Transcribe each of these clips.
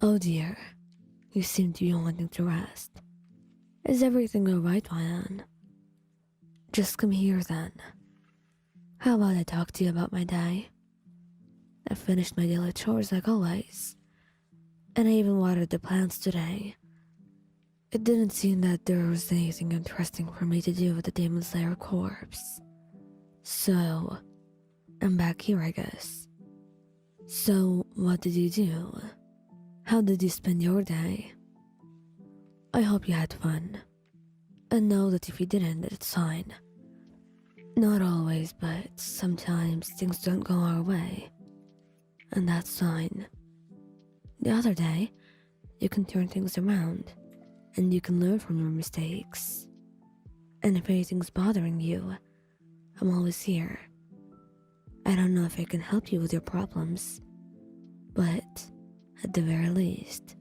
Oh dear, you seem to be wanting to rest. Is everything alright, Ryan? Just come here then. How about I talk to you about my day? I finished my daily chores like always, and I even watered the plants today. It didn't seem that there was anything interesting for me to do with the Demon Slayer corpse. So, I'm back here, I guess. So, what did you do? How did you spend your day? I hope you had fun. And know that if you didn't, it's fine. Not always, but sometimes things don't go our way. And that's fine. The other day, you can turn things around, and you can learn from your mistakes. And if anything's bothering you, I'm always here. I don't know if I can help you with your problems, but at the very least,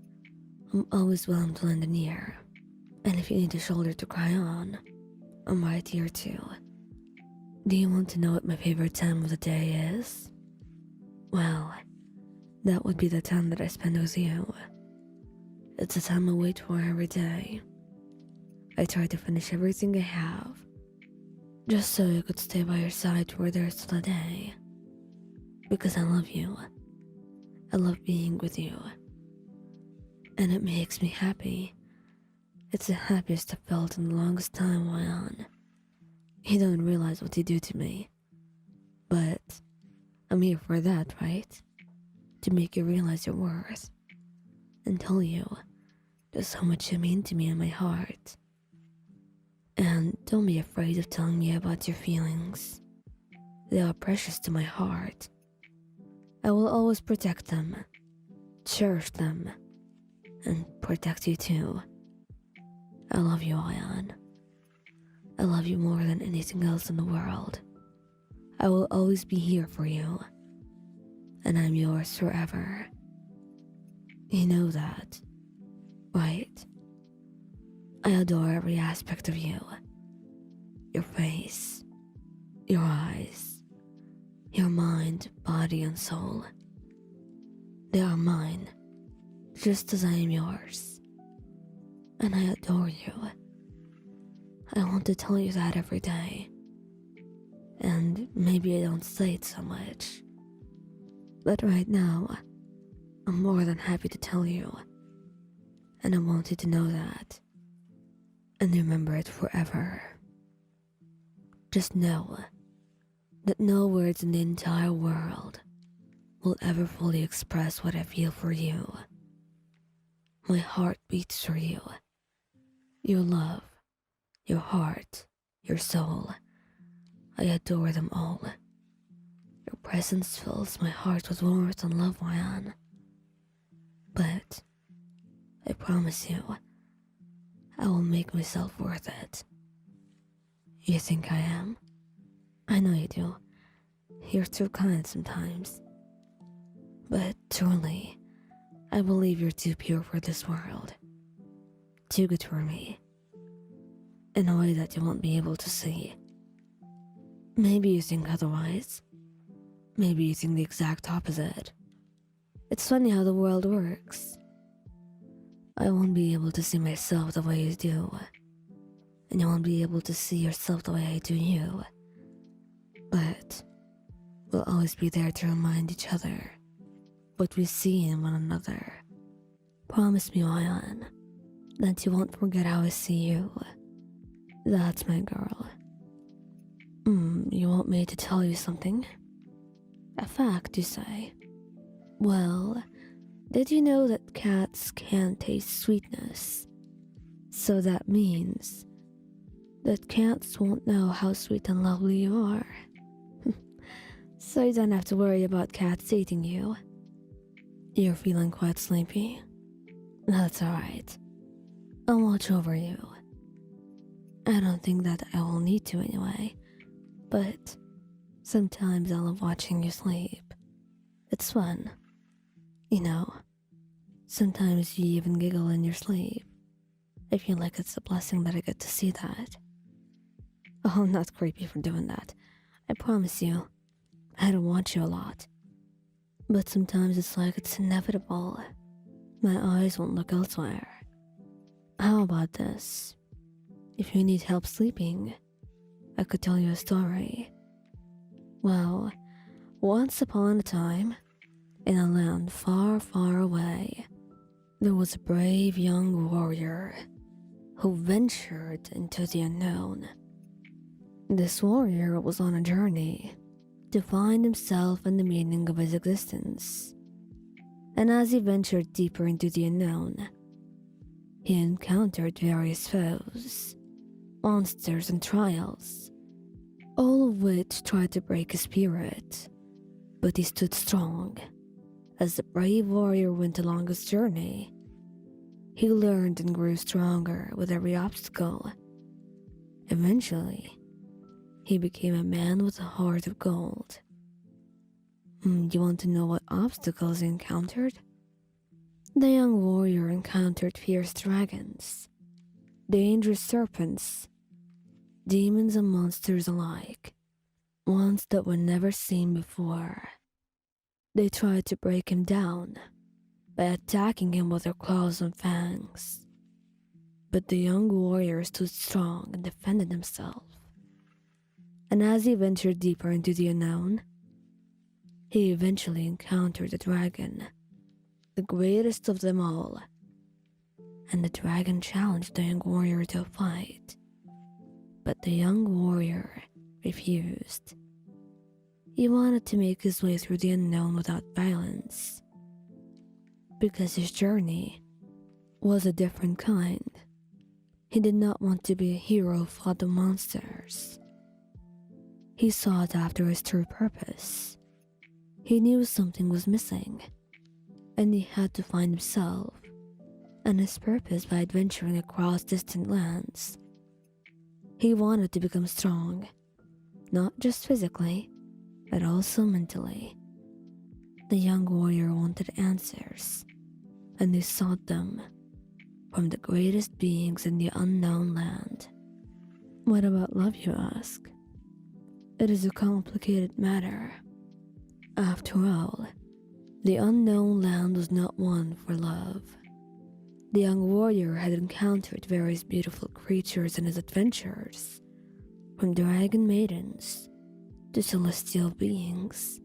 I'm always willing to lend an ear. And if you need a shoulder to cry on, I'm right here too. Do you want to know what my favorite time of the day is? Well, that would be the time that I spend with you. It's the time I wait for every day. I try to finish everything I have, just so I could stay by your side for the rest of the day. Because I love you. I love being with you. And it makes me happy. It's the happiest I've felt in the longest time, Ryan. You don't realize what you do to me. But I'm here for that, right? To make you realize your worth. And tell you just how much you mean to me in my heart. And don't be afraid of telling me about your feelings. They are precious to my heart. I will always protect them, cherish them, and protect you too. I love you, Ayan. I love you more than anything else in the world. I will always be here for you, and I'm yours forever. You know that, right? I adore every aspect of you. Your face, your eyes, your mind, body, and soul. They are mine, just as I am yours. And I adore you. I want to tell you that every day. And maybe I don't say it so much. But right now, I'm more than happy to tell you. And I want you to know that. And remember it forever. Just know that no words in the entire world will ever fully express what I feel for you. My heart beats for you. Your love, your heart, your soul. I adore them all. Your presence fills my heart with warmth and love, Ryan. But I promise you, I will make myself worth it. You think I am? I know you do. You're too kind sometimes. But truly, I believe you're too pure for this world. Too good for me. In a way that you won't be able to see. Maybe you think otherwise. Maybe you think the exact opposite. It's funny how the world works. I won't be able to see myself the way you do. And you won't be able to see yourself the way I do you. But we'll always be there to remind each other what we see in one another. Promise me, Ryan, that you won't forget how I see you. That's my girl. You want me to tell you something? A fact, you say? Well, did you know that cats can't taste sweetness? So that means that cats won't know how sweet and lovely you are. So you don't have to worry about cats eating you. You're feeling quite sleepy? That's alright. I'll watch over you. I don't think that I will need to anyway, but sometimes I love watching you sleep. It's fun. You know, sometimes you even giggle in your sleep. I feel like it's a blessing that I get to see that. Oh, I'm not creepy for doing that. I promise you. I don't watch you a lot. But sometimes it's like it's inevitable. My eyes won't look elsewhere. How about this? If you need help sleeping, I could tell you a story. Well, once upon a time, in a land far, far away, there was a brave young warrior who ventured into the unknown. This warrior was on a journey to find himself and the meaning of his existence. And as he ventured deeper into the unknown, he encountered various foes, monsters, and trials, all of which tried to break his spirit. But he stood strong. As the brave warrior went along his journey, he learned and grew stronger with every obstacle. Eventually, he became a man with a heart of gold. You want to know what obstacles he encountered? The young warrior encountered fierce dragons, dangerous serpents, demons and monsters alike, ones that were never seen before. They tried to break him down by attacking him with their claws and fangs. But the young warrior stood strong and defended himself. And as he ventured deeper into the unknown, he eventually encountered a dragon, the greatest of them all. And the dragon challenged the young warrior to a fight. But the young warrior refused. He wanted to make his way through the unknown without violence, because his journey was a different kind. He did not want to be a hero who fought the monsters. He sought after his true purpose. He knew something was missing, and he had to find himself and his purpose by adventuring across distant lands. He wanted to become strong, not just physically, but also mentally. The young warrior wanted answers, and he sought them from the greatest beings in the unknown land. What about love, you ask? It is a complicated matter. After all, the unknown land was not one for love. The young warrior had encountered various beautiful creatures in his adventures, from dragon maidens to celestial beings.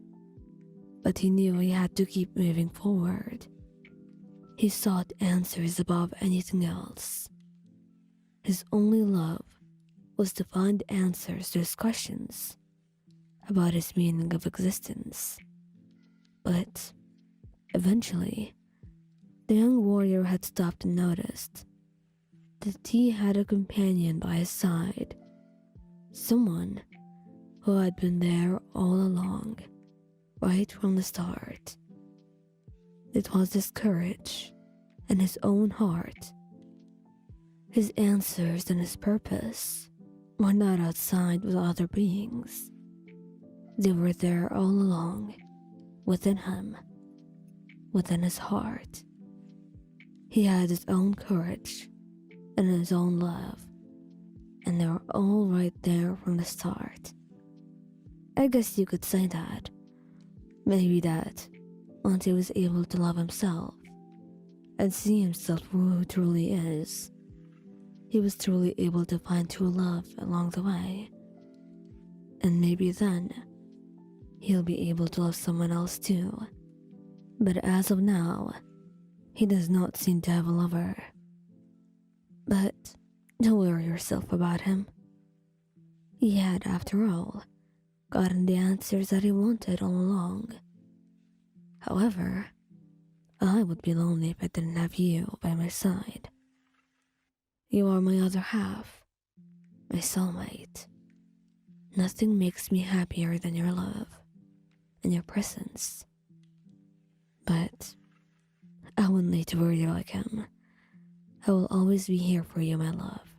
But he knew he had to keep moving forward. He sought answers above anything else. His only love was to find answers to his questions about his meaning of existence. But eventually, the young warrior had stopped and noticed that he had a companion by his side, someone who had been there all along, right from the start. It was his courage and his own heart. His answers and his purpose were not outside with other beings. They were there all along, within him, within his heart. He had his own courage and his own love, and they were all right there from the start. I guess you could say that. Maybe that once he was able to love himself and see himself for who he truly is, he was truly able to find true love along the way. And maybe then, he'll be able to love someone else too. But as of now, he does not seem to have a lover. But don't worry yourself about him. He had, after all, gotten the answers that he wanted all along. However, I would be lonely if I didn't have you by my side. You are my other half, my soulmate. Nothing makes me happier than your love and your presence. But I wouldn't need to worry like him. I will always be here for you, my love.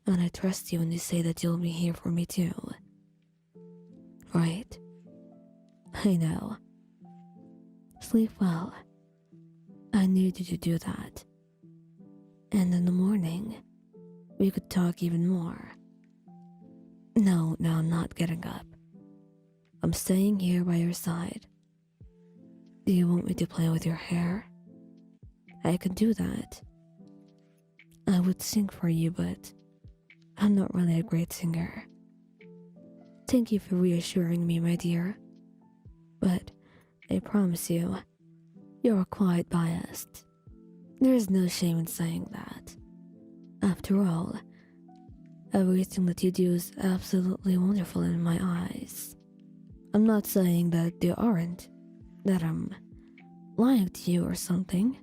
And I trust you when you say that you'll be here for me too. Right? I know. Sleep well. I need you to do that. And in the morning, we could talk even more. No, I'm not getting up. I'm staying here by your side. Do you want me to play with your hair? I can do that. I would sing for you, but I'm not really a great singer. Thank you for reassuring me, my dear. But I promise you, you're quite biased. There's no shame in saying that. After all, everything that you do is absolutely wonderful in my eyes. I'm not saying that they aren't, that I'm lying to you or something,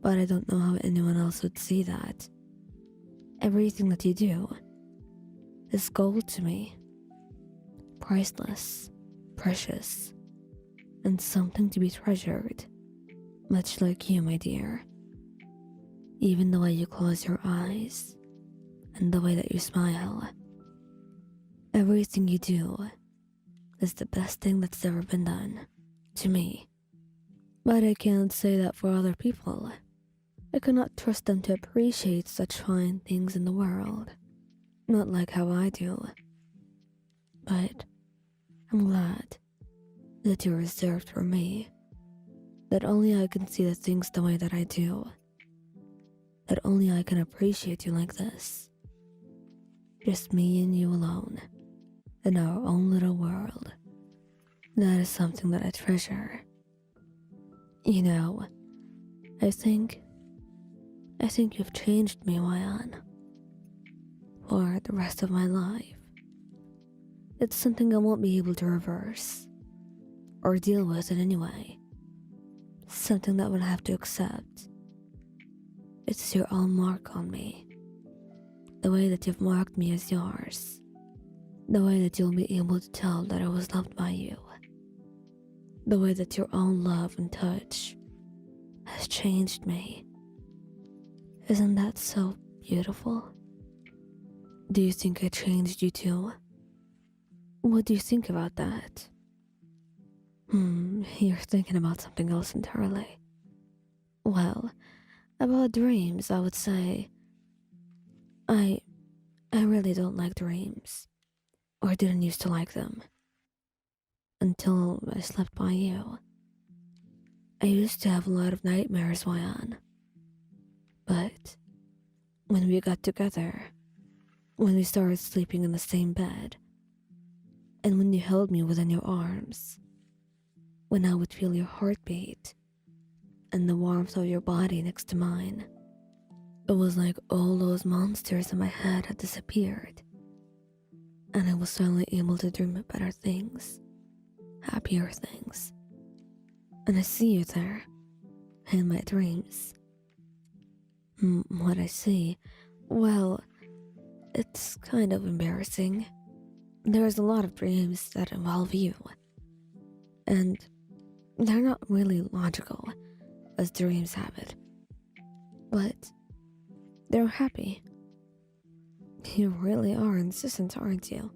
but I don't know how anyone else would see that. Everything that you do is gold to me. Priceless, precious, and something to be treasured, much like you, my dear. Even the way you close your eyes, and the way that you smile. Everything you do is the best thing that's ever been done, to me. But I can't say that for other people. I cannot trust them to appreciate such fine things in the world. Not like how I do. But I'm glad that you're reserved for me. That only I can see the things the way that I do. That only I can appreciate you like this. Just me and you alone. In our own little world. That is something that I treasure. You know, I think you've changed me, Wayan. For the rest of my life. It's something I won't be able to reverse. Or deal with in any way. Something that we'll have to accept. It's your own mark on me. The way that you've marked me as yours. The way that you'll be able to tell that I was loved by you. The way that your own love and touch has changed me. Isn't that so beautiful? Do you think I changed you too? What do you think about that? You're thinking about something else entirely. Well, about dreams, I would say I really don't like dreams. Or didn't used to like them. Until I slept by you. I used to have a lot of nightmares, Wayan. But when we got together, when we started sleeping in the same bed, and when you held me within your arms, when I would feel your heartbeat and the warmth of your body next to mine, it was like all those monsters in my head had disappeared. And I was finally able to dream of better things, happier things. And I see you there, in my dreams. What I see, well, it's kind of embarrassing. There's a lot of dreams that involve you. And they're not really logical, as dreams have it. But they're happy. You really are insistent, aren't you?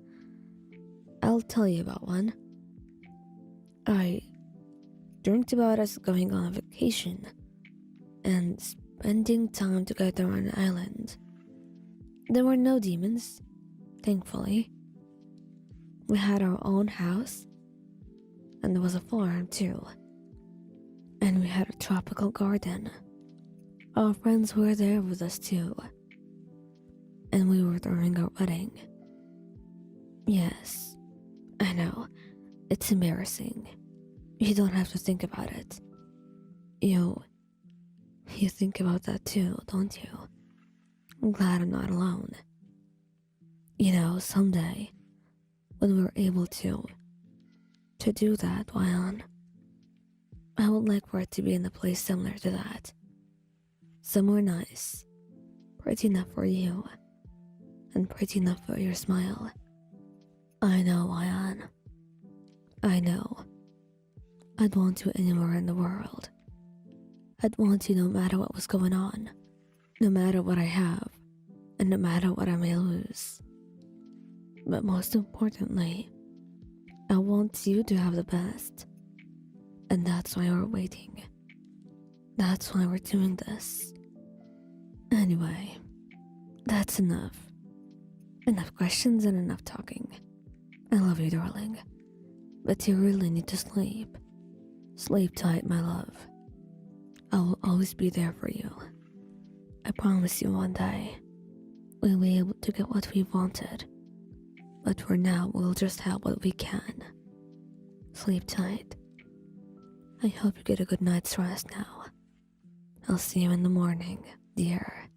I'll tell you about one. I dreamt about us going on a vacation and spending time together on an island. There were no demons, thankfully. We had our own house, and there was a farm too. And we had a tropical garden. Our friends were there with us too. And we were throwing our wedding. Yes, I know, it's embarrassing. You don't have to think about it. You think about that too, don't you? I'm glad I'm not alone. You know, someday, when we're able to do that, Wayan, I would like for it to be in a place similar to that. Somewhere nice, pretty enough for you, and pretty enough for your smile. I know, Wayan. I know. I'd want you anywhere in the world. I'd want you no matter what was going on, no matter what I have, and no matter what I may lose. But most importantly, I want you to have the best. And that's why we're waiting. That's why we're doing this. Anyway, that's enough. Enough questions and enough talking. I love you, darling. But you really need to sleep. Sleep tight, my love. I will always be there for you. I promise you one day, we'll be able to get what we wanted. But for now, we'll just have what we can. Sleep tight. I hope you get a good night's rest now. I'll see you in the morning, dear.